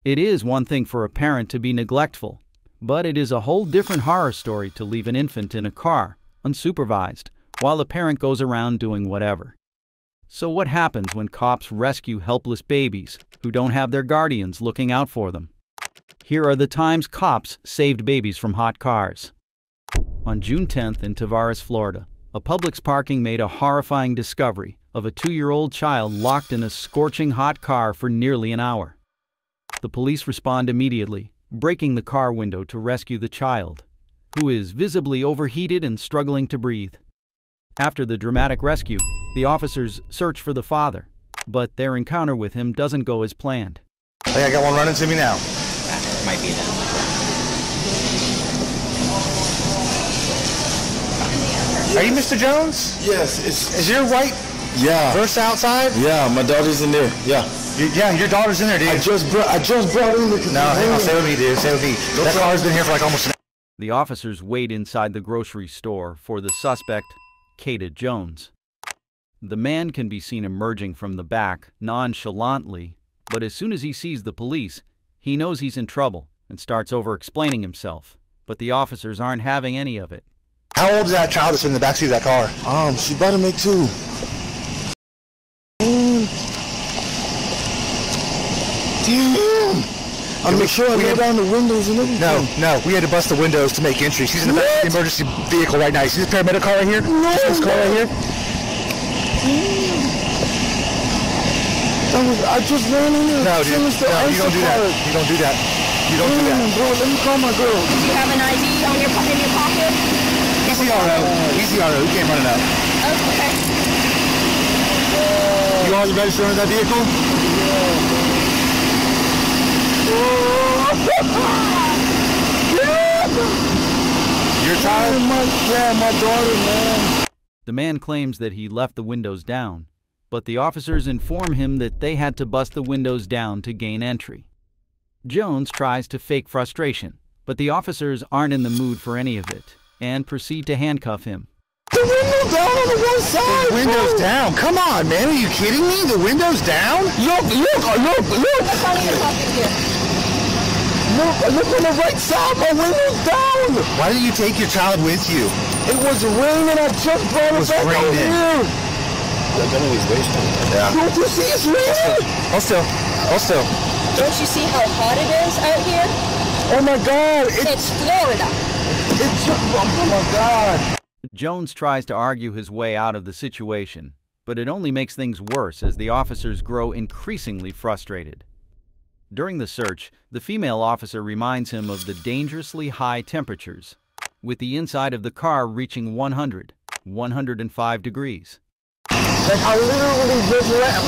It is one thing for a parent to be neglectful, but it is a whole different horror story to leave an infant in a car, unsupervised, while the parent goes around doing whatever. So what happens when cops rescue helpless babies who don't have their guardians looking out for them? Here are the times cops saved babies from hot cars. On June 10th in Tavares, Florida, a Publix parking made a horrifying discovery of a 2-year-old child locked in a scorching hot car for nearly an hour. The police respond immediately, breaking the car window to rescue the child, who is visibly overheated and struggling to breathe. After the dramatic rescue, the officers search for the father, but their encounter with him doesn't go as planned. Hey, I got one running to me now. That might be them. Are you Mr. Jones? Yes. Is your white Versa outside? Yeah, my daughter's in there. Yeah. Your daughter's in there, dude. I just brought in the... No, hang on, stay with me, dude. Stay with me. That car's been here for like almost an hour. The officers wait inside the grocery store for the suspect, Kata Jones. The man can be seen emerging from the back nonchalantly, but as soon as he sees the police, he knows he's in trouble and starts over-explaining himself. But the officers aren't having any of it. How old is that child that's in the backseat of that car? She about to make 2. Damn! I make sure I roll down the windows and everything. No, we had to bust the windows to make entry. She's in the back of the emergency vehicle right now. You see this paramedic car right here? No, this car right here? I just ran in there. No, dude. No, you don't do that. You don't do that. You don't do that. Bro, let me call my girl. Do you have an ID in your pocket? He's the RO. He's the RO. He can't run it up. Oh, okay. You all registered under that vehicle? Your child? My daughter, man. The man claims that he left the windows down, but the officers inform him that they had to bust the windows down to gain entry. Jones tries to fake frustration, but the officers aren't in the mood for any of it and proceed to handcuff him. The window down on the one side. The window's down. Come on, man. Are you kidding me? The window's down? Look. What's on your pocket here? Look on the right side. My window's down. Why didn't you take your child with you? It was raining. I just brought it back out here. Yeah. Don't you see it's raining? Hold still. Don't you see how hot it is out here? Oh my God. It's Florida. Oh my God. Jones tries to argue his way out of the situation, but it only makes things worse as the officers grow increasingly frustrated. During the search, the female officer reminds him of the dangerously high temperatures, with the inside of the car reaching 105 degrees. Like I literally just ran.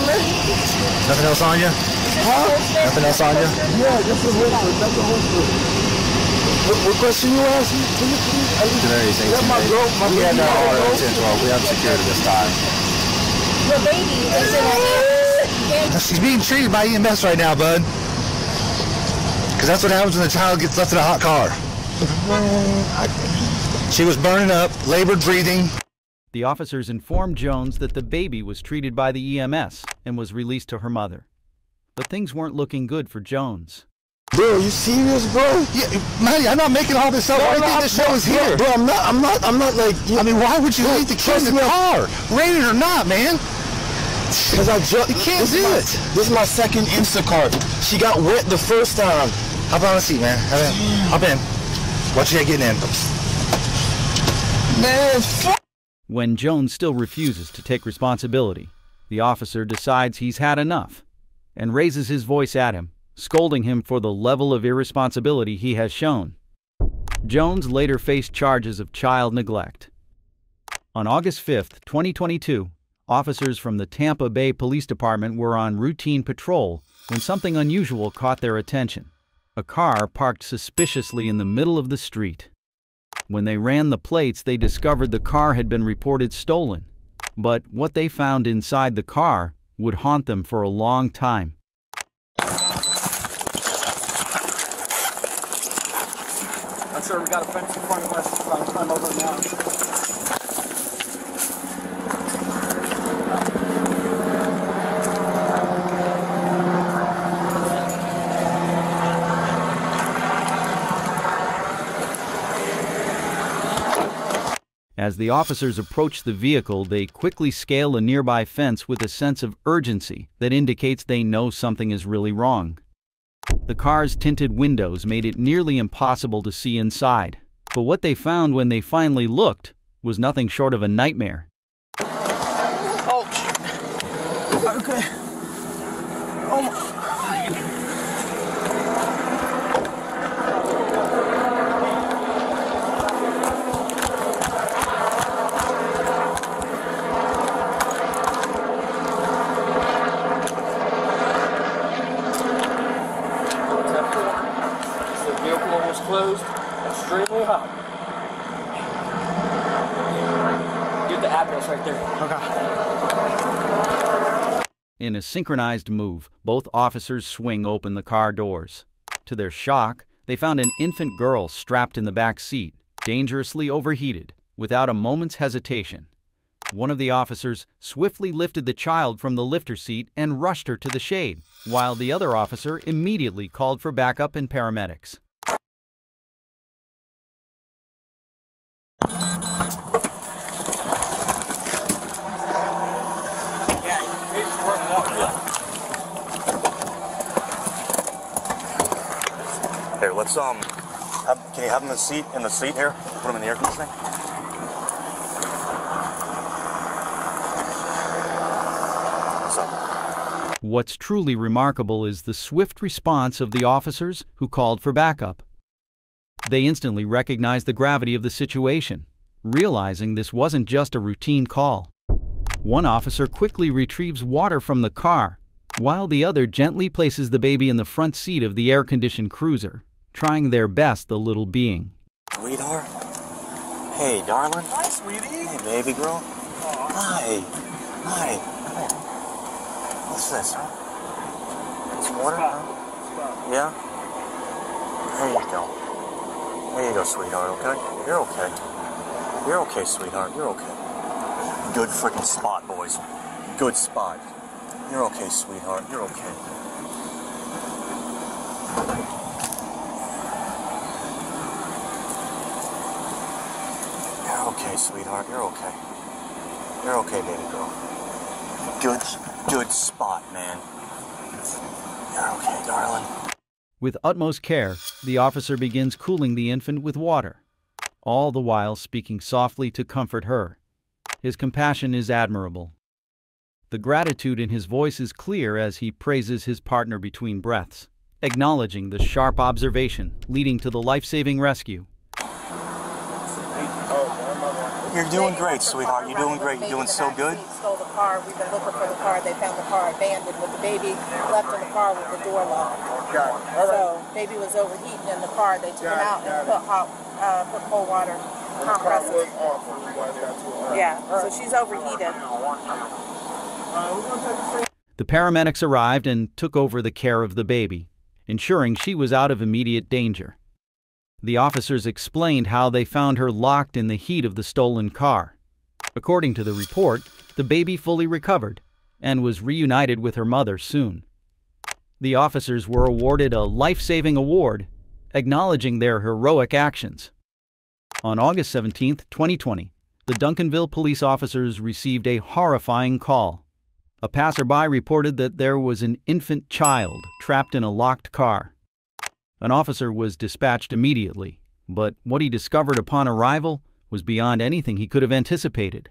Nothing else on you? Huh? Nothing else on you? Yeah, that's a holster. That's a holster. What question you asking? That's my girl. We had that order at 10-12. We have security this time. The baby is in a hand. She's being treated by EMS right now, bud. Because that's what happens when the child gets left in a hot car. She was burning up, labored breathing. The officers informed Jones that the baby was treated by the EMS and was released to her mother. But things weren't looking good for Jones. Bro, you serious, bro? Yeah, man, I'm not making all this up. Why do you think this show is here? Bro, I'm not like... I mean, why would you leave the kid in the car? Raining or not, man? Because you can't do it. This is my second Instacart. She got wet the first time. Hop on the seat, man. Hop in. Watch you getting in. Man, When Jones still refuses to take responsibility, the officer decides he's had enough and raises his voice at him, scolding him for the level of irresponsibility he has shown. Jones later faced charges of child neglect. On August 5, 2022, officers from the Tampa Bay Police Department were on routine patrol when something unusual caught their attention. A car parked suspiciously in the middle of the street. When they ran the plates, they discovered the car had been reported stolen. But what they found inside the car would haunt them for a long time. Sir, we got a fence in front of us. I'm over now. As the officers approach the vehicle, they quickly scale a nearby fence with a sense of urgency that indicates they know something is really wrong. The car's tinted windows made it nearly impossible to see inside, but what they found when they finally looked was nothing short of a nightmare. Oh, okay. Oh my. The vehicle was closed, extremely hot. Get the address right there. Okay. In a synchronized move, both officers swing open the car doors. To their shock, they found an infant girl strapped in the back seat, dangerously overheated, without a moment's hesitation. One of the officers swiftly lifted the child from the lifter seat and rushed her to the shade, while the other officer immediately called for backup and paramedics. Here, let's can you have him in the seat here? Put him in the air conditioning. What's up? What's truly remarkable is the swift response of the officers who called for backup. They instantly recognized the gravity of the situation, realizing this wasn't just a routine call. One officer quickly retrieves water from the car, while the other gently places the baby in the front seat of the air-conditioned cruiser, trying their best, the little being. Sweetheart. Hey, darling. Hi, sweetie. Hey, baby girl. Hi. Hi. Come here. What's this, huh? Some water, huh? Yeah? There you go. There you go, sweetheart, okay? You're okay. You're okay, sweetheart. You're okay. Good freaking spot, boys. Good spot. You're okay, sweetheart. You're okay. You're okay, sweetheart. You're okay. You're okay, baby girl. Good spot, man. You're okay, darling. With utmost care, the officer begins cooling the infant with water, all the while speaking softly to comfort her. His compassion is admirable. The gratitude in his voice is clear as he praises his partner between breaths, acknowledging the sharp observation leading to the life-saving rescue. You're doing great, sweetheart. You're doing great. You're doing so good. Stole the car. We've been looking for the car. They found the car abandoned with the baby left in the car with the door locked. So baby was overheating in the car. They took him out and put cold water compresses. Yeah, so she's overheated. The paramedics arrived and took over the care of the baby, ensuring she was out of immediate danger. The officers explained how they found her locked in the heat of the stolen car. According to the report, the baby fully recovered and was reunited with her mother soon. The officers were awarded a life-saving award, acknowledging their heroic actions. On August 17, 2020, the Duncanville police officers received a horrifying call. A passerby reported that there was an infant child trapped in a locked car. An officer was dispatched immediately, but what he discovered upon arrival was beyond anything he could have anticipated.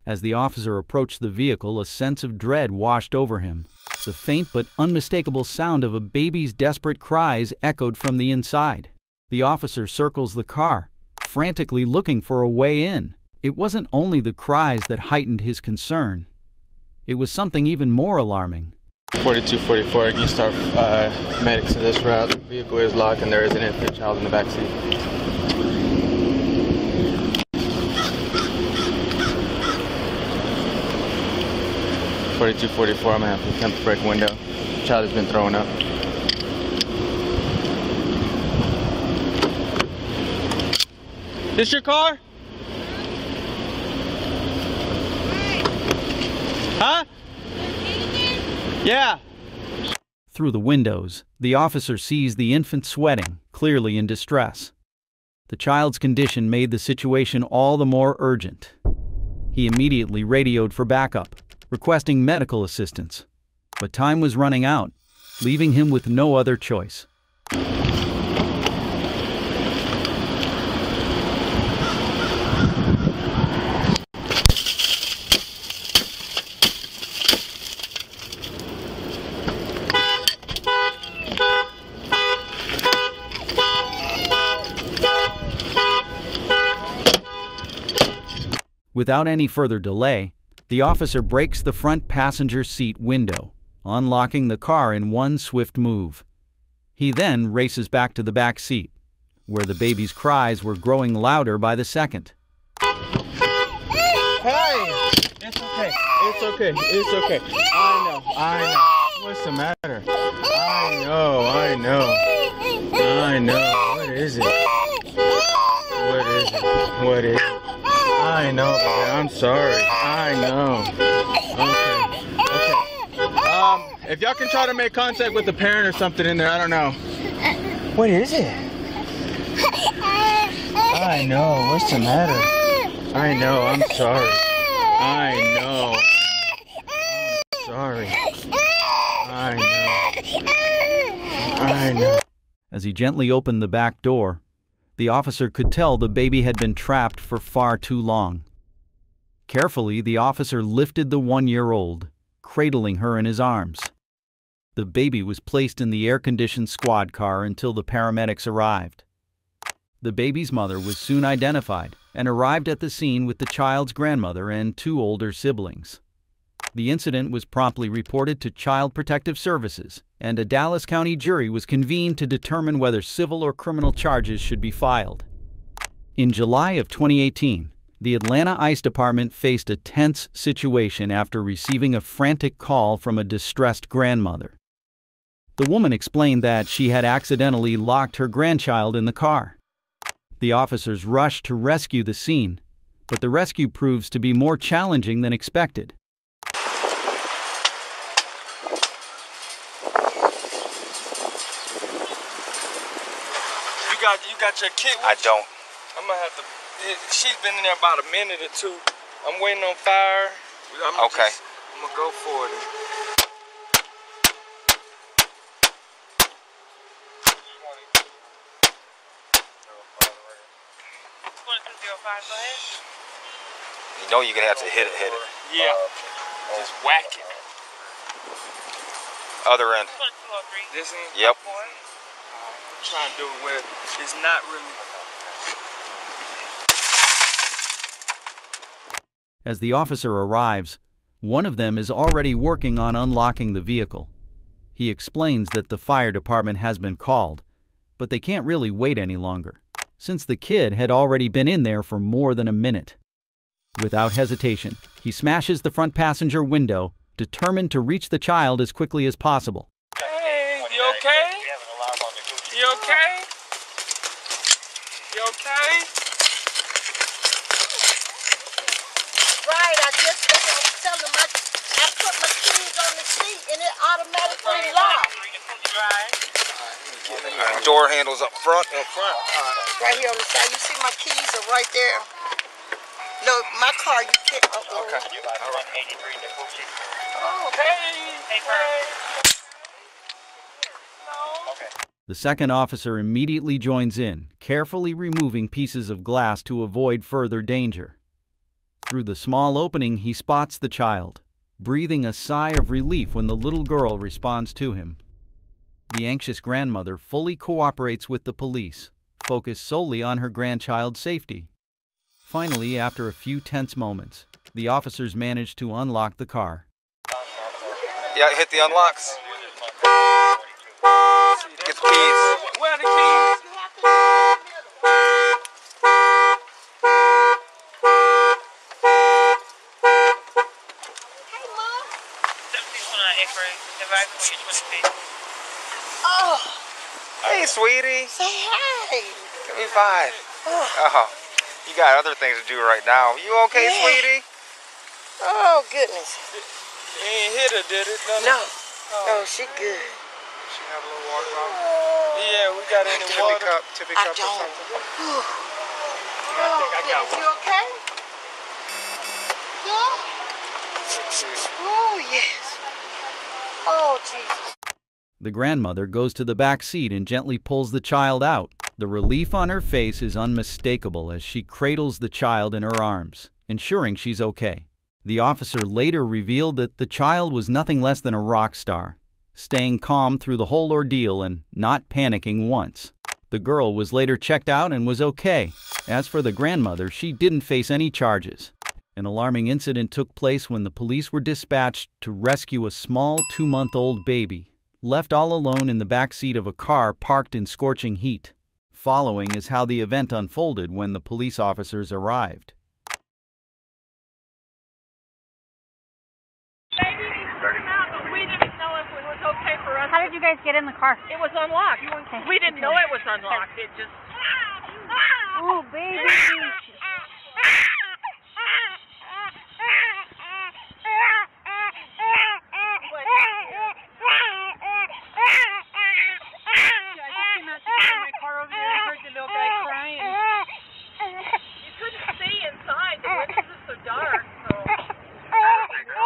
As the officer approached the vehicle, a sense of dread washed over him. The faint but unmistakable sound of a baby's desperate cries echoed from the inside. The officer circles the car, frantically looking for a way in. It wasn't only the cries that heightened his concern. It was something even more alarming. 4244, can you start medics to this route? The vehicle is locked and there is an infant child in the back seat. 4244, I'm gonna have to attempt to break a window. The child has been thrown up. This your car? Huh? Yeah. Through the windows, the officer sees the infant sweating, clearly in distress. The child's condition made the situation all the more urgent. He immediately radioed for backup, requesting medical assistance. But time was running out, leaving him with no other choice. Without any further delay, the officer breaks the front passenger seat window, unlocking the car in one swift move. He then races back to the back seat, where the baby's cries were growing louder by the second. Hey! It's okay. It's okay. It's okay. I know. What's the matter? I know. What is it? What is it? I know, but I'm sorry. I know. Okay. If y'all can try to make contact with the parent or something in there, I don't know. What is it? I know. What's the matter? I know. I'm sorry. I know. I'm sorry. I know. As he gently opened the back door, the officer could tell the baby had been trapped for far too long. Carefully, the officer lifted the 1-year-old, cradling her in his arms. The baby was placed in the air-conditioned squad car until the paramedics arrived. The baby's mother was soon identified and arrived at the scene with the child's grandmother and 2 older siblings. The incident was promptly reported to Child Protective Services, and a Dallas County jury was convened to determine whether civil or criminal charges should be filed. In July of 2018, the Atlanta ICE Department faced a tense situation after receiving a frantic call from a distressed grandmother. The woman explained that she had accidentally locked her grandchild in the car. The officers rushed to rescue the scene, but the rescue proves to be more challenging than expected. You got your kid with I you? don't. I'm gonna have to. She's been in there about a minute or two. I'm waiting on fire. Okay. I'm gonna go for it. You know you're gonna have to hit it. Yeah. Just whack it. Other end. This end? Yep. Trying to do it where it's not really. As the officer arrives, one of them is already working on unlocking the vehicle. He explains that the fire department has been called, but they can't really wait any longer, since the kid had already been in there for more than a minute. Without hesitation, he smashes the front passenger window, determined to reach the child as quickly as possible. Hey, you okay? You okay? You okay? Right, I was telling him I put my keys on the seat and it automatically locked. Door handles up front. Right here on the side, you see my keys are right there. No, my car, you can't. Okay. All right. Oh, Hey. The second officer immediately joins in, carefully removing pieces of glass to avoid further danger. Through the small opening, he spots the child, breathing a sigh of relief when the little girl responds to him. The anxious grandmother fully cooperates with the police, focused solely on her grandchild's safety. Finally, after a few tense moments, the officers manage to unlock the car. Yeah, hit the unlocks. Get the keys. Where are the keys? Oh, Hey, sweetie. say hi. Give me 5. Oh. You got other things to do right now. You okay, sweetie? Oh, goodness. You ain't hit her, did it? No. Oh, she good. She have a little water bottle? Yeah, we got any water? Tippy I cup or don't. something? Oh, goodness, you okay? Yeah? Oh, yes. Oh, Jesus. The grandmother goes to the back seat and gently pulls the child out. The relief on her face is unmistakable as she cradles the child in her arms, ensuring she's okay. The officer later revealed that the child was nothing less than a rock star, staying calm through the whole ordeal and not panicking once. The girl was later checked out and was okay. As for the grandmother, she didn't face any charges. An alarming incident took place when the police were dispatched to rescue a small 2-month-old baby, left all alone in the back seat of a car parked in scorching heat. Following is how the event unfolded when the police officers arrived. How did you guys get in the car? It was unlocked. Okay. We didn't know it was unlocked. It just... Oh, baby.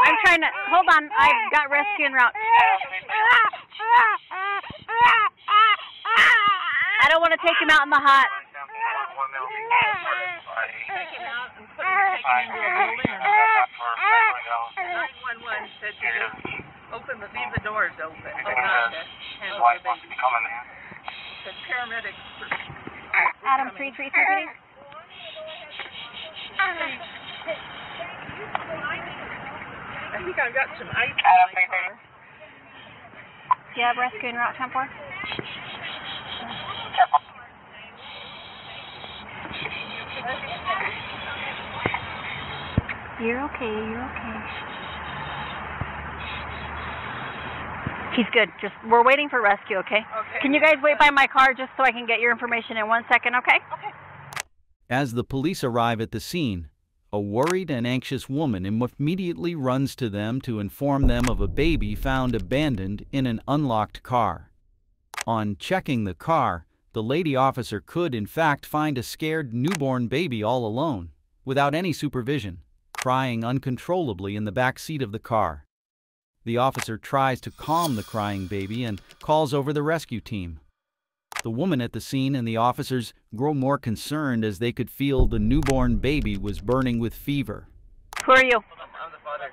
I'm trying to... Hold on. I've got rescue en route. I don't want to take him out in the hot. Take him out and put him into a building. 911 said to just leave the doors open. His wife wants to come in there. The paramedics... Adam 333. I think I've got some ice in my car. Do you have rescue en route 10-4? You're okay, you're okay. He's good. We're waiting for rescue, okay? Can you guys wait by my car just so I can get your information in 1 second, okay? Okay. As the police arrive at the scene, a worried and anxious woman immediately runs to them to inform them of a baby found abandoned in an unlocked car. On checking the car, the lady officer could in fact find a scared newborn baby all alone, without any supervision, crying uncontrollably in the back seat of the car. The officer tries to calm the crying baby and calls over the rescue team. The woman at the scene and the officers grow more concerned as they could feel the newborn baby was burning with fever. Who are you? I'm the father.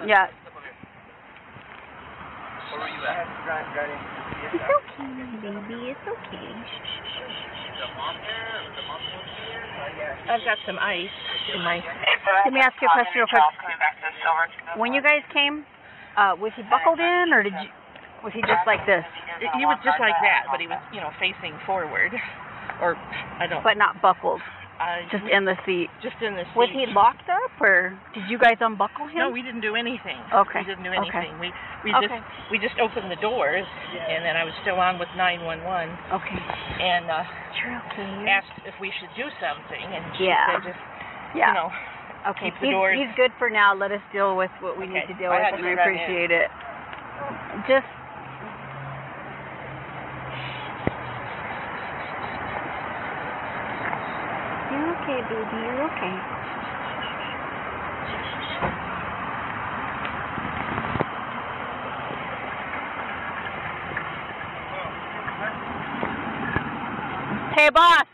Yeah. Where were you at? It's okay, baby. It's okay. I've got some ice in my... Let me ask you a question real quick. When you guys came, was he buckled in, or was he just like this? He was just like that, but he was, facing forward. Or, I don't... But not buckled. Just in the seat. Just in the seat. Was he locked up, or did you guys unbuckle him? No, we didn't do anything. Okay. We didn't do anything. Okay. We just opened the doors, and then I was still on with 911. Okay. And You're okay. asked if we should do something, and she said just, okay. keep the doors. He's good for now. Let us deal with what we need to deal with, and I appreciate it. Just... You're okay, baby. You're okay. Hey, boss.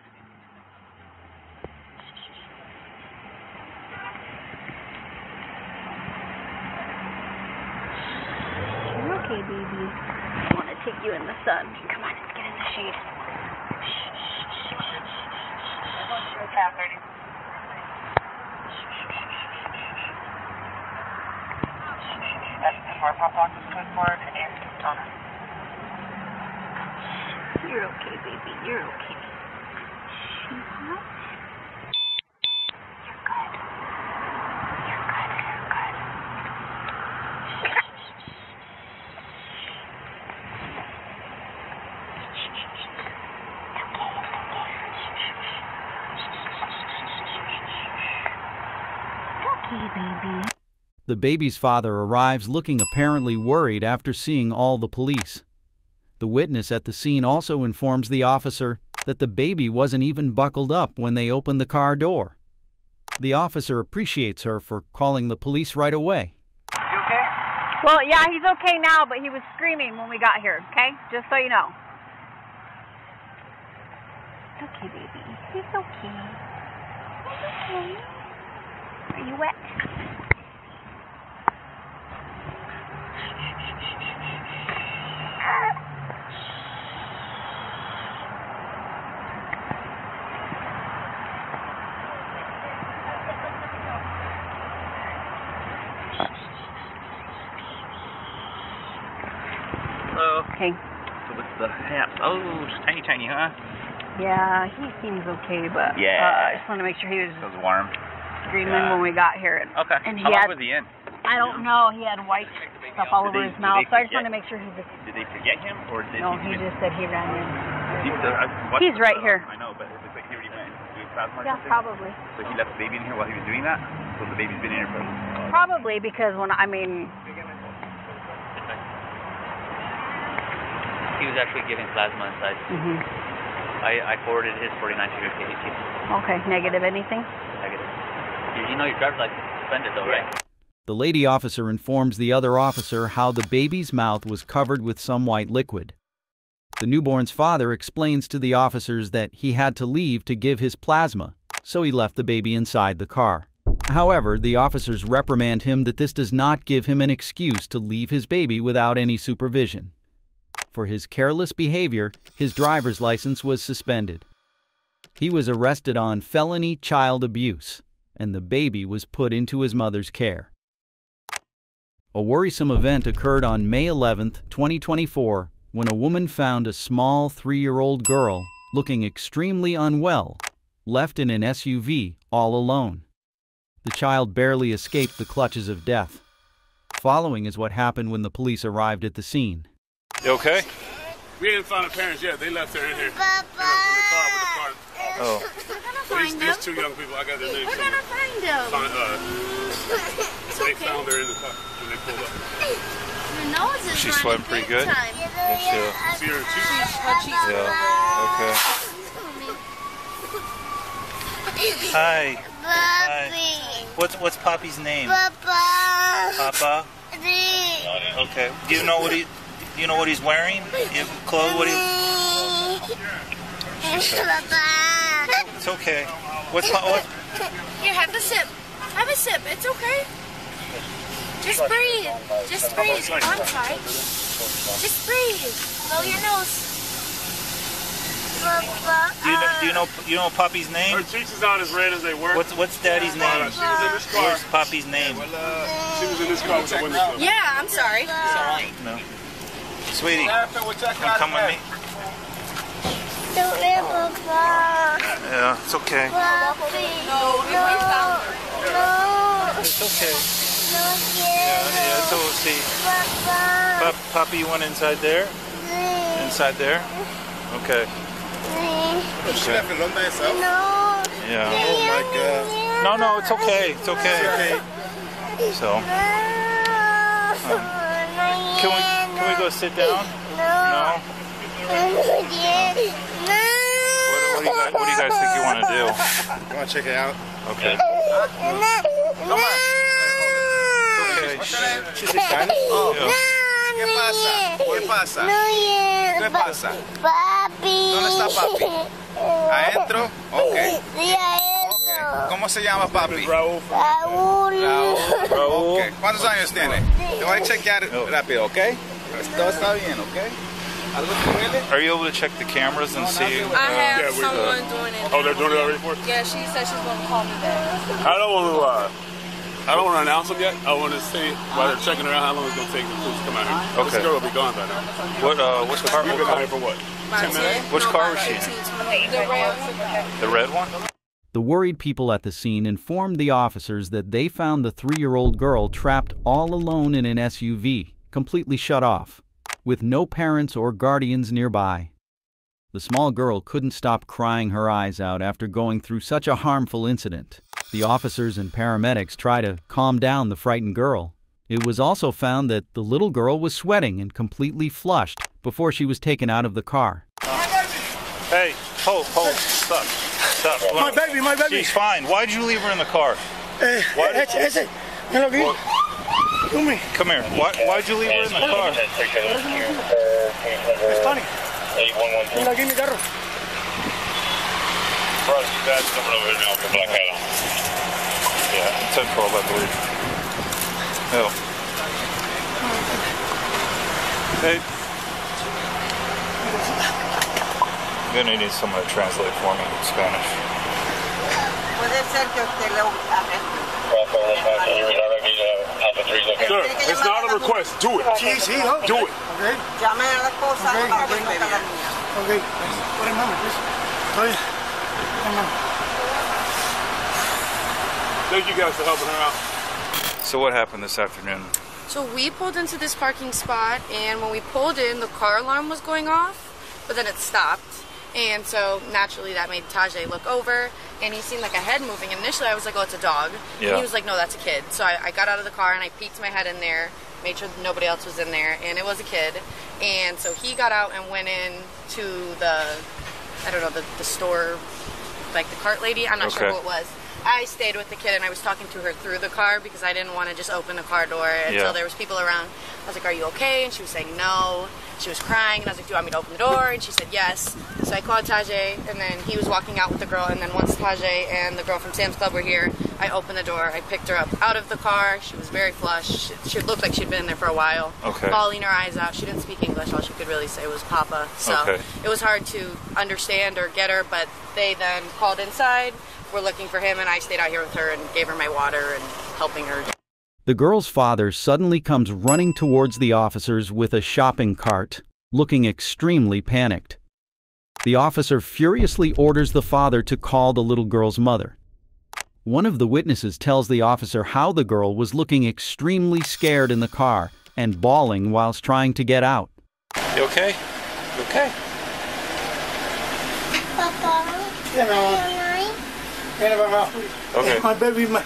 You're okay, baby. I want to take you in the sun. Come on, let's get in the shade. You're okay, baby. You're okay. You're good. You're good. You're good. The baby's father arrives looking apparently worried after seeing all the police. The witness at the scene also informs the officer that the baby wasn't even buckled up when they opened the car door. The officer appreciates her for calling the police right away. You okay? Well, yeah, he's okay now, but he was screaming when we got here, okay? Just so you know. It's okay, baby. He's okay. He's okay. Are you wet? Okay. So what's the hap? Oh, it's tiny, huh? Yeah, he seems okay, but Yeah. I just want to make sure he was It was warm. screaming when we got here. Okay. And he How long had, was he in? I don't know, he had white stuff all over his mouth, so I just want to make sure he's... Did they forget him, or did No, he just said he ran in. He's right here. I know, but it looks like he already went. Doing plasma or Yeah, something? probably. So he left the baby in here while he was doing that? So the baby's been in here for... Probably, because when, I mean... He was actually giving plasma inside. I forwarded his 49 sugar KDT. Okay, negative anything? Negative. You know your driver's license is suspended though, right? The lady officer informs the other officer how the baby's mouth was covered with some white liquid. The newborn's father explains to the officers that he had to leave to give his plasma, so he left the baby inside the car. However, the officers reprimand him that this does not give him an excuse to leave his baby without any supervision. For his careless behavior, his driver's license was suspended. He was arrested on felony child abuse, and the baby was put into his mother's care. A worrisome event occurred on May 11, 2024, when a woman found a small 3-year-old girl looking extremely unwell, left in an SUV all alone. The child barely escaped the clutches of death. Following is what happened when the police arrived at the scene. You okay? We didn't find the parents yet. They left her in here. Oh. These two young people, I got their names. We're gonna find them. They found her in the car when they pulled up. Your nose is She's running sweating pretty big good? time. Yeah. See her Okay. Hi. Hi. What's Poppy's name? Papa. Okay. Do you know what he's wearing? You have clothes? It's okay. What? Here, have a sip. Have a sip. It's okay. Just breathe. Just breathe. Oh, I'm sorry. Just breathe. Blow your nose. Do you know Poppy's name? Her cheeks is not as red as they were. What's Daddy's name? She was in this car. Where's Poppy's name? She was in this car with the windows up. Yeah, I'm sorry. No. Sweetie, you come with me? Yeah, it's okay. It's okay. Yeah, it's okay. Poppy, you went inside there? Inside there? Okay. She left alone by herself? Yeah. Oh my God. No, it's okay. It's okay. So, can we go sit down? No. What do you guys think you want to do? You want to check it out? Okay. Come on. Okay. She's excited. ¿Qué pasa? ¿Qué pasa? ¿Qué pasa? ¿Dónde está papi? ¿Adentro? Ok. ¿Cómo se llama papi? Raúl. Raúl. Okay. ¿Cuántos años tiene? Te voy a chequear rápido, ¿ok? Todo está bien, ¿ok? ¿Algo te duele? Are you able to check the cameras and see? I have someone doing it. Oh, they're doing it already for us? Yeah, she said she's going to call me back. I don't want to announce them yet. I want to see while they're checking her out how long it's going to take the police to come out here. Okay. This girl will be gone by now. Which car? We've been out here for what? 10 minutes? Which car was she in? The red one. The red one? The worried people at the scene informed the officers that they found the 3-year-old girl trapped all alone in an SUV, completely shut off, with no parents or guardians nearby. The small girl couldn't stop crying her eyes out after going through such a harmful incident. The officers and paramedics try to calm down the frightened girl. It was also found that the little girl was sweating and completely flushed before she was taken out of the car. Hey, hold, stop. My baby. She's fine. Why did you leave her in the car? Come here. Why'd you leave her in the car? It's funny. Aquí mi carro. That's coming over here now for Black Island. Yeah, 10-12, I believe. Oh. Hey. I'm gonna need someone to translate for me in Spanish. Puede ser que usted lo Sir, it's not a request. Do it. Do it. Okay. llame a la esposa para que venga la niña. Okay. Put him on, please. Sorry. Thank you guys for helping her out. So what happened this afternoon? So we pulled into this parking spot, and when we pulled in, the car alarm was going off, but then it stopped. And so naturally that made Tajay look over, and he seen like a head moving. Initially I was like, oh, it's a dog. Yeah. And he was like, no, that's a kid. So I got out of the car and I peeked my head in there, made sure that nobody else was in there, and it was a kid. And so he got out and went in to the, I don't know, the store, like the cart lady. I'm not sure who it was. I stayed with the kid and I was talking to her through the car because I didn't want to just open the car door until there was people around. I was like, are you okay? And she was saying no. She was crying and I was like, do you want me to open the door? And she said yes. So I called Tajay, and then he was walking out with the girl, and then once Tajay and the girl from Sam's Club were here, I opened the door. I picked her up out of the car. She was very flushed. She looked like she'd been in there for a while. Bawling her eyes out. She didn't speak English. All she could really say was Papa. So it was hard to understand or get her, but they then called inside. We're looking for him, and I stayed out here with her and gave her my water and helping her. The girl's father suddenly comes running towards the officers with a shopping cart, looking extremely panicked. The officer furiously orders the father to call the little girl's mother. One of the witnesses tells the officer how the girl was looking extremely scared in the car and bawling whilst trying to get out. You okay? You okay? Papa. Okay. My baby, my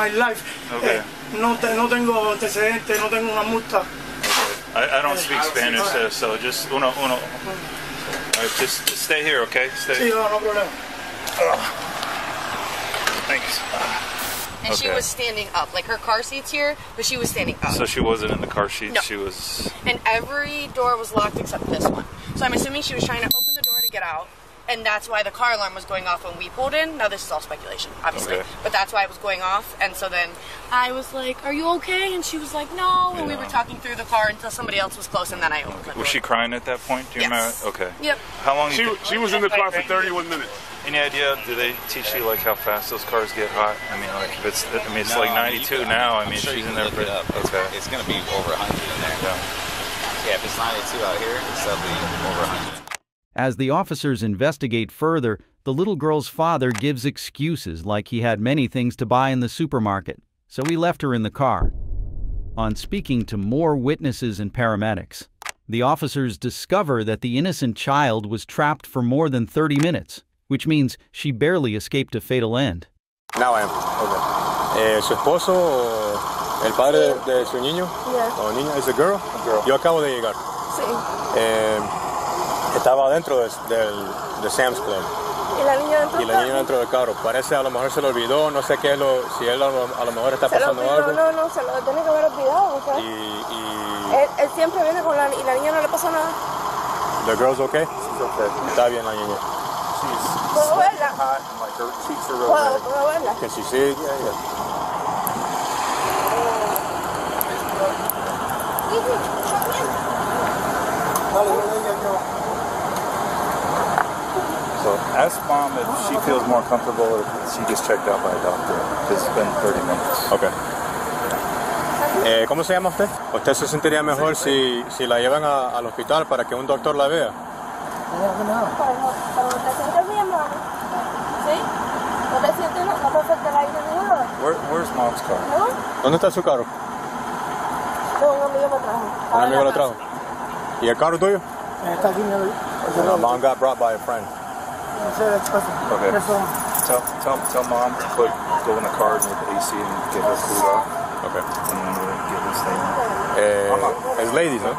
life. Okay. No tengo antecedentes, no tengo una multa. I don't speak Spanish, so just uno. Just stay here, okay? Stay. Sí, no problema. Thanks. And she was standing up. Like, her car seat's here, but she was standing up. So she wasn't in the car seat? No. She was... And every door was locked except this one. So I'm assuming she was trying to open the door to get out. And that's why the car alarm was going off when we pulled in. Now, this is all speculation, obviously. But that's why it was going off. And so then I was like, are you okay? And she was like, no. And we were talking through the car until somebody else was close, and then I opened the door. Was she crying at that point? Do you remember? Okay. Yep. How long? She was in the car for 31 minutes. Any idea? Do they teach you like how fast those cars get hot? I mean, like if it's it's like 92 now. I mean, she's in there for okay. It's gonna be over 100 in there. Yeah, if it's 92 out here, it's definitely over 100. As the officers investigate further, the little girl's father gives excuses like he had many things to buy in the supermarket, so he left her in the car. On speaking to more witnesses and paramedics, the officers discover that the innocent child was trapped for more than 30 minutes, which means she barely escaped a fatal end. Now I am. Okay. ¿Su esposo, el padre de su niño? O niña, es a girl? Yo acabo de llegar. Sí. Estaba dentro de Sam's Club. ¿Y la niña dentro del carro? Dentro del carro. Parece a lo mejor se lo olvidó, no sé qué es si él a lo mejor está pasando algo. No, se lo tiene que haber olvidado. O sea, él siempre viene con y la niña no le pasa nada. The girl's okay? She's okay. Está bien la niña. ¿Puedo verla? ¿Puedo verla? Can she see it? Yeah. So ask mom if she feels more comfortable if she gets checked out by a doctor, because it's been 30 minutes. Okay. ¿Cómo se llama usted? ¿Usted se sentiría mejor si la llevan al hospital para que un doctor la vea? ¿Te sientes bien, mami? ¿Sí? ¿No te sientes no te afecta el aire ni nada? Where's mom's car? ¿No? ¿Dónde está su carro? No, un amigo me trajo. ¿Un amigo lo trajo? ¿Y el carro tuyo? Está aquí, mi amigo. Mom got brought by a friend. Okay. Tell mom to go in the car and get the AC and get her cooled off. Okay. And then we'll get this thing. It's ladies, huh?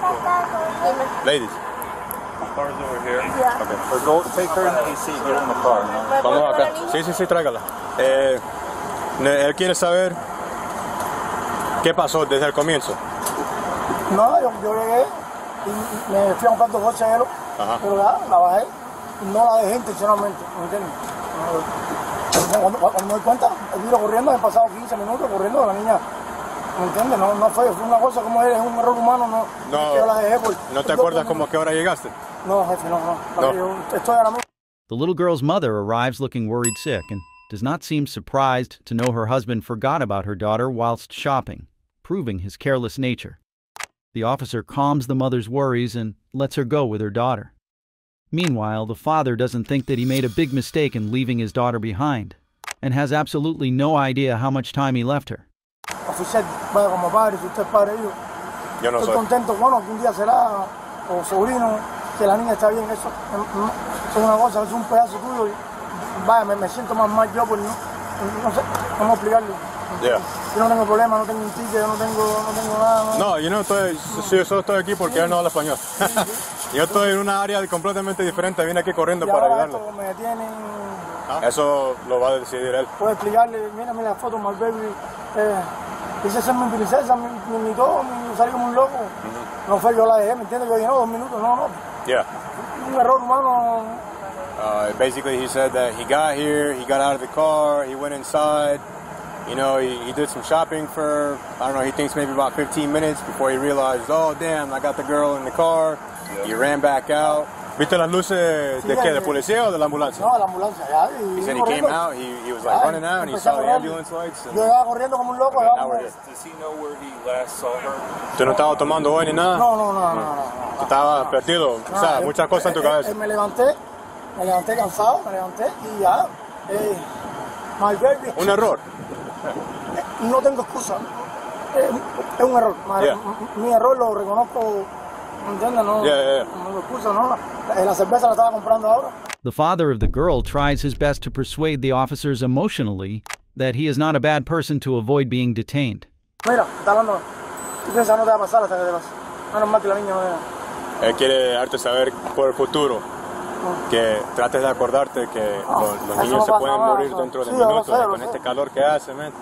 Ladies. The car's over here. Yeah. Okay. So go take her in the AC and get her in the car. Vamos acá. Sí, tráigala. Él quiere saber qué pasó desde el comienzo. No, yo llegué y me fui a comprar 2 bolsas de hielo, pero ya la bajé y no la dejé intencionalmente, ¿me entiendes? Cuando me doy cuenta, he ido corriendo, he pasado 15 minutos corriendo de la niña, ¿me entiendes? No fue una cosa como es un error humano, no yo la dejé por... ¿No te acuerdas como a qué hora llegaste? No, jefe, no. Yo estoy ahora mismo. The little girl's mother arrives looking worried sick and does not seem surprised to know her husband forgot about her daughter whilst shopping, proving his careless nature. The officer calms the mother's worries and lets her go with her daughter. Meanwhile, the father doesn't think that he made a big mistake in leaving his daughter behind and has absolutely no idea how much time he left her. Oficial, vaya como padre, si usted es padre, yo no estoy soy. Contento, bueno, que un día será, o sobrino, que la niña está bien, eso es una cosa, es un pedazo tuyo, y vaya, me siento más mal yo, pues no sé cómo explicarlo. Yeah. Yo no tengo problema, no tengo un ticket, no tengo nada. No, yo solo estoy aquí porque él no habla español. Yo estoy en una área completamente diferente, vine aquí corriendo para ayudarle. Me detienen. Eso lo va a decidir él. Puedo explicarle, mira la foto, my baby. Dice ser mi princesa, mi todo, salí como un loco. No fue yo la dejé, ¿me entiendes? Yo dije, no, 2 minutos, no. Yeah. Un error humano. Basically, he said that he got here, he got out of the car, he went inside. You know, he did some shopping for, I don't know, he thinks maybe about 15 minutes before he realized, oh, damn, I got the girl in the car. Yeah. He ran back out. ¿Viste las luces de qué? ¿De policía o de la ambulancia? No, de la ambulancia, ya. He said he came out, he was like running out, and he saw the ambulance lights. Yo iba corriendo como un loco. Does he know where he last saw her? ¿Tú no estabas tomando hoy ni nada? No. ¿Tú estabas perdido? O sea, muchas cosas en tu cabeza. Me levanté cansado, y ya. My baby. ¿Un error? No tengo excusa. Es un error. Mi error lo reconozco. ¿Entiendes? No tengo excusa, no. La cerveza la estaba comprando ahora. The father of the girl tries his best to persuade the officers emotionally that he is not a bad person to avoid being detained. Mira, está hablando. Tú piensas que no te va a pasar hasta que te pase. No es normal que la niña no vea. Él quiere darte saber por el futuro. Que trates de acordarte que los niños se pueden morir dentro de minutos con este calor que hace, man.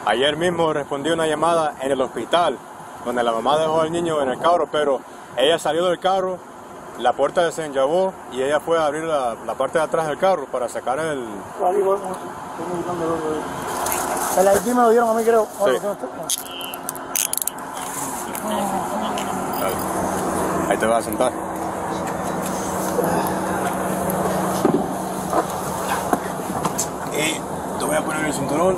Ayer mismo respondí una llamada en el hospital donde la mamá dejó al niño en el carro, pero ella salió del carro, la puerta desenllavó y ella fue a abrir la parte de atrás del carro para sacar el... El ID me lo dieron a mí, creo. Sí. Ahí te vas a sentar. Y te voy a poner el cinturón.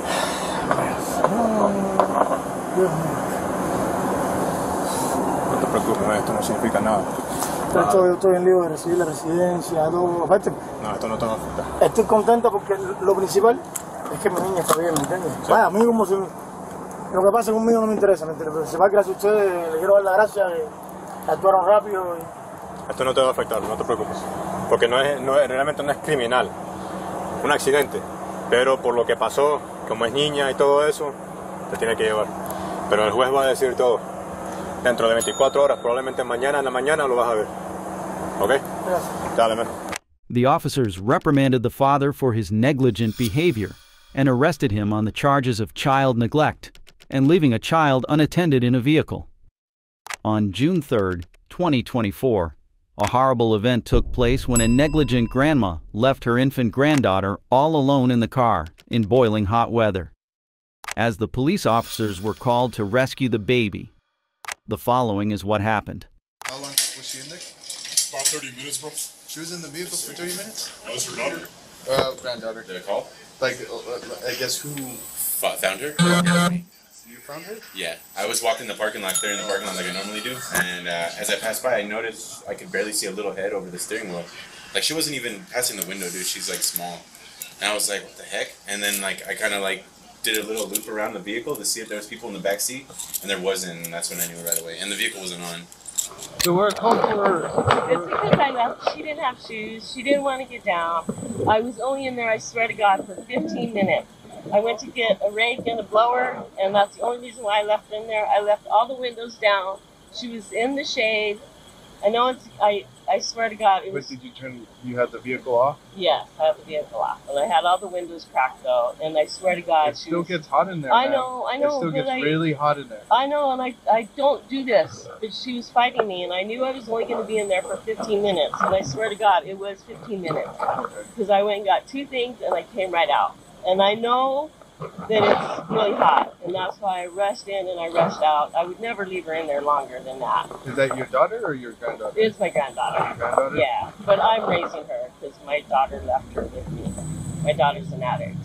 No te preocupes, esto no significa nada. Yo estoy en lío de recibir la residencia, todo. Aparte, no, esto no te va a afectar. Estoy contento porque lo principal es que mi niña está bien, ¿me entiendes? Sí. Vaya, a mí como si... Lo que pasa conmigo no me interesa, ¿me entiendes? Pero se va, gracias a ustedes, le quiero dar las gracias, actuaron rápido. Esto no te va a afectar, no te preocupes. Porque realmente no es criminal. Un accidente. Pero por lo que pasó, como es niña y todo eso, te tiene que llevar. Pero el juez va a decir todo. Dentro de 24 horas, probablemente mañana en la mañana lo vas a ver. ¿Ok? Gracias. Dale, man. The officers reprimanded the father for his negligent behavior and arrested him on the charges of child neglect and leaving a child unattended in a vehicle. On June 3rd, 2024, a horrible event took place when a negligent grandma left her infant granddaughter all alone in the car in boiling hot weather. As the police officers were called to rescue the baby, the following is what happened. How long was she in there? About 30 minutes, bro. She was in the vehicle for 30 minutes? That was her daughter? Granddaughter. Did I call? Like, I guess who... Found her? You found her? Yeah. I was walking the parking lot there in the parking lot like I normally do. And as I passed by, I noticed I could barely see a little head over the steering wheel. Like, she wasn't even passing the window, dude. She's, like, small. And I was like, what the heck? And then, like, I kind of, like, did a little loop around the vehicle to see if there was people in the back seat. And there wasn't, and that's when I knew right away. And the vehicle wasn't on. So we're calling for... It's because I left. She didn't have shoes. She didn't want to get down. I was only in there, I swear to God, for 15 minutes. I went to get a rake and a blower, and that's the only reason why I left her in there. I left all the windows down. She was in the shade. I know it's... I swear to God, it was... But did you turn... You had the vehicle off? Yes, I had the vehicle off. And I had all the windows cracked, though. And I swear to God, it still gets hot in there, I know. It still gets really hot in there. I know, and I don't do this. But she was fighting me, and I knew I was only going to be in there for 15 minutes. And I swear to God, it was 15 minutes. Because I went and got 2 things, and I came right out. And I know that it's really hot, and that's why I rushed in and I rushed out. I would never leave her in there longer than that. Is that your daughter or your granddaughter? It's my granddaughter. Your granddaughter? Yeah, but I'm raising her because my daughter left her with me. My daughter's an addict,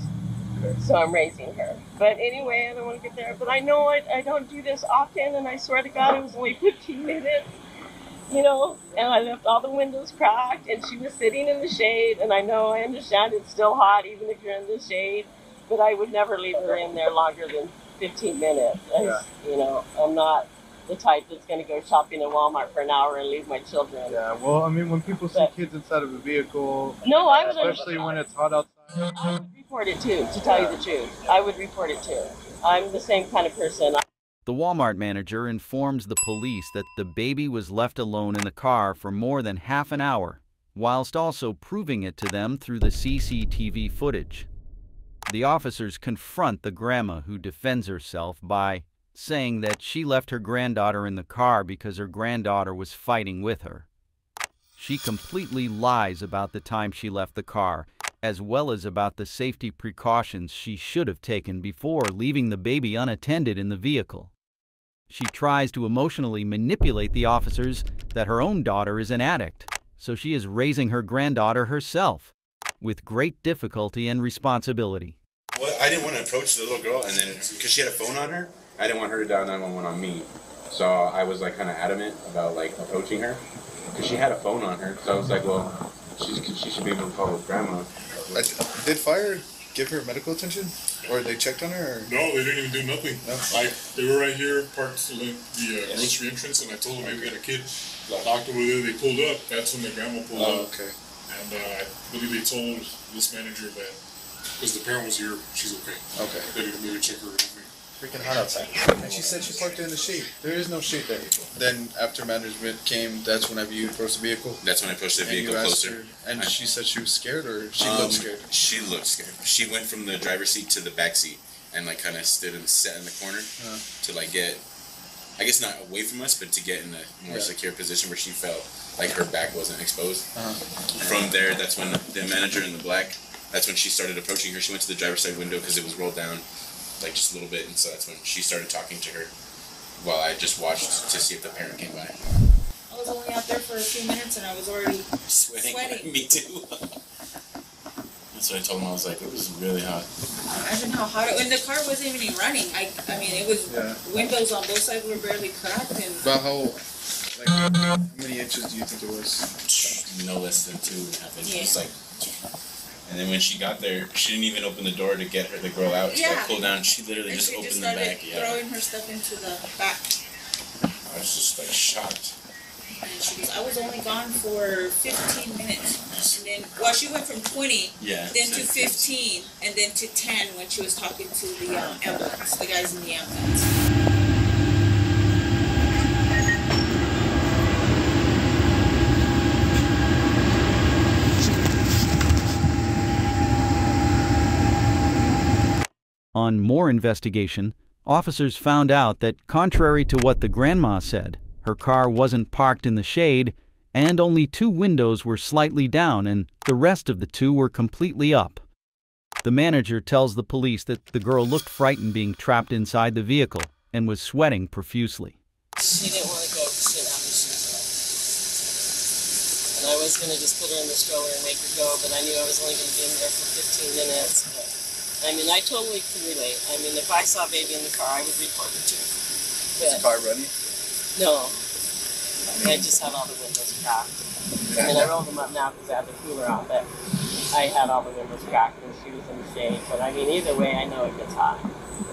so I'm raising her. But anyway, I don't want to get there. But I know I don't do this often, and I swear to God, it was only 15 minutes. You know, and I left all the windows cracked, and she was sitting in the shade, and I understand it's still hot even if you're in the shade. But I would never leave her in there longer than 15 minutes. Yeah. You know, I'm not the type that's going to go shopping at Walmart for an hour and leave my children. Yeah, well, I mean, when people see kids inside of a vehicle, no, I would especially when it's hot outside. I would report it too, to tell you the truth. I would report it too. I'm the same kind of person. The Walmart manager informs the police that the baby was left alone in the car for more than half an hour, whilst also proving it to them through the CCTV footage. The officers confront the grandma, who defends herself by saying that she left her granddaughter in the car because her granddaughter was fighting with her. She completely lies about the time she left the car, as well as about the safety precautions she should have taken before leaving the baby unattended in the vehicle. She tries to emotionally manipulate the officers that her own daughter is an addict, so she is raising her granddaughter herself, with great difficulty and responsibility. Well, I didn't want to approach the little girl, and then, because she had a phone on her, I didn't want her to dial 911 on me. So I was, like, kind of adamant about, like, approaching her, because she had a phone on her. So I was like, well, she should be able to call her grandma. Did fire give her medical attention? Or they checked on her? Or? No, they didn't even do nothing. No. Like, they were right here, parked at the grocery entrance, and I told them, hey, we got a kid locked over there. They pulled up. That's when the grandma pulled up. Okay. And I believe they told this manager that, because the parent was here, she's okay. Okay. They didn't maybe check her or anything. Freaking hot outside. And she said she parked in the shade. There is no shade there. Then after management came, that's when you approached the vehicle? That's when I pushed the vehicle closer. And she said she was scared, or she looked scared? She looked scared. She went from the driver's seat to the back seat and like kind of stood and sat in the corner to like get, I guess not away from us, but to get in a more secure position where she felt like her back wasn't exposed. From there, that's when the manager in the black, that's when she started approaching her. She went to the driver's side window because it was rolled down like just a little bit, and so that's when she started talking to her while I just watched to see if the parent came by. I was only out there for a few minutes and I was already sweating. Me too. That's what I told him. I was like, it was really hot. Imagine how hot it was. And the car wasn't even running. I mean, it was, windows on both sides were barely cracked. And about how many inches do you think it was? No less than 2.5 inches. It's like, and then when she got there, she didn't even open the door to get the girl out. She like pulled down. She literally just opened the back. Throwing her stuff into the back. I was just like shocked. And she goes, I was only gone for 15 minutes. And then, well, she went from 20, then to 15, and then to 10 when she was talking to the ambulance, the guys in the ambulance. On more investigation, officers found out that, contrary to what the grandma said, her car wasn't parked in the shade, and only 2 windows were slightly down, and the rest of the 2 were completely up. The manager tells the police that the girl looked frightened being trapped inside the vehicle and was sweating profusely. She didn't want to go because she didn't have her shoes on. And I was going to just put her in the stroller and make her go, but I knew I was only going to be in there for 15 minutes. But, I mean, I totally can relate. I mean, if I saw a baby in the car, I would report it too. Was the car running? No. I just had all the windows cracked. I mean, I rolled them up now because I have the cooler on, but I had all the windows cracked and she was in the shade. But I mean, either way, I know it gets hot.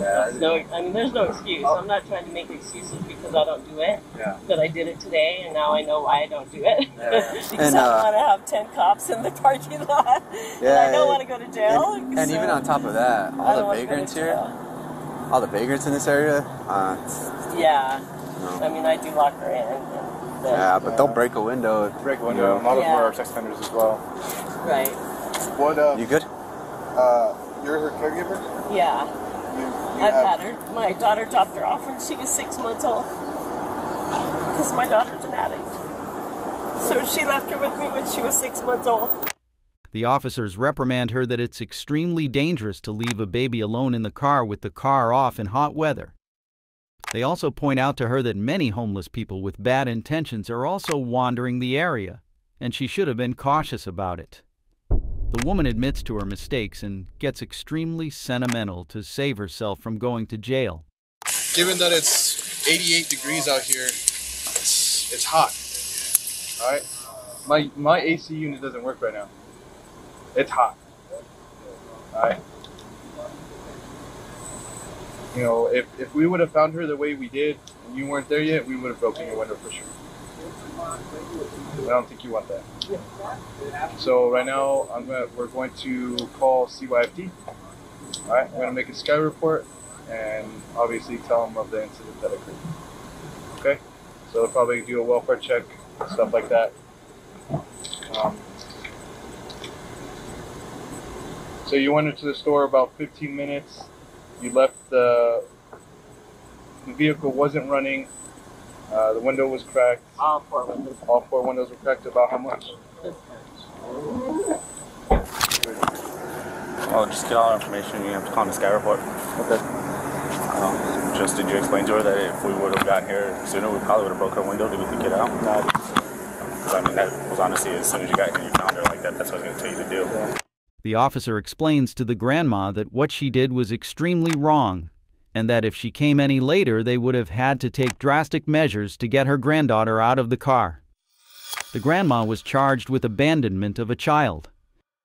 Yeah. There's no excuse. I'm not trying to make excuses because I don't do it. Yeah. But I did it today, and now I know why I don't do it. Yeah. Because I don't want to have 10 cops in the parking lot. And I don't want to go to jail. And even on top of that, all the vagrants here, all the vagrants in this area, yeah. No. I mean, I do lock her in. Yeah, but they'll break a window. Break a window. A lot of them are sex offenders as well. Right. What? You good? You're her caregiver? Yeah. I've had her. My daughter dropped her off when she was 6 months old. Because my daughter's an addict. So she left her with me when she was 6 months old. The officers reprimand her that it's extremely dangerous to leave a baby alone in the car with the car off in hot weather. They also point out to her that many homeless people with bad intentions are also wandering the area, and she should have been cautious about it. The woman admits to her mistakes and gets extremely sentimental to save herself from going to jail. Given that it's 88 degrees out here, it's hot. All right, my AC unit doesn't work right now. It's hot. All right. You know, if we would have found her the way we did and you weren't there yet, we would have broken your window for sure. I don't think you want that. So right now, we're going to call CYFD. All right, we're going to make a sky report and obviously tell them of the incident that occurred. Okay, so they'll probably do a welfare check, stuff like that. So you went into the store about 15 minutes. You left the vehicle wasn't running. The window was cracked. All four windows. All four windows were cracked. About how much? Well, just get all our information. You have to call the sky report. Okay. Just did you explain to her that if we would have gotten here sooner, we probably would have broke her window so we could get out? No. Because I mean, that was honestly as soon as you got here, you found her like that. That's what I was going to tell you to do. Yeah. The officer explains to the grandma that what she did was extremely wrong, and that if she came any later, they would have had to take drastic measures to get her granddaughter out of the car. The grandma was charged with abandonment of a child.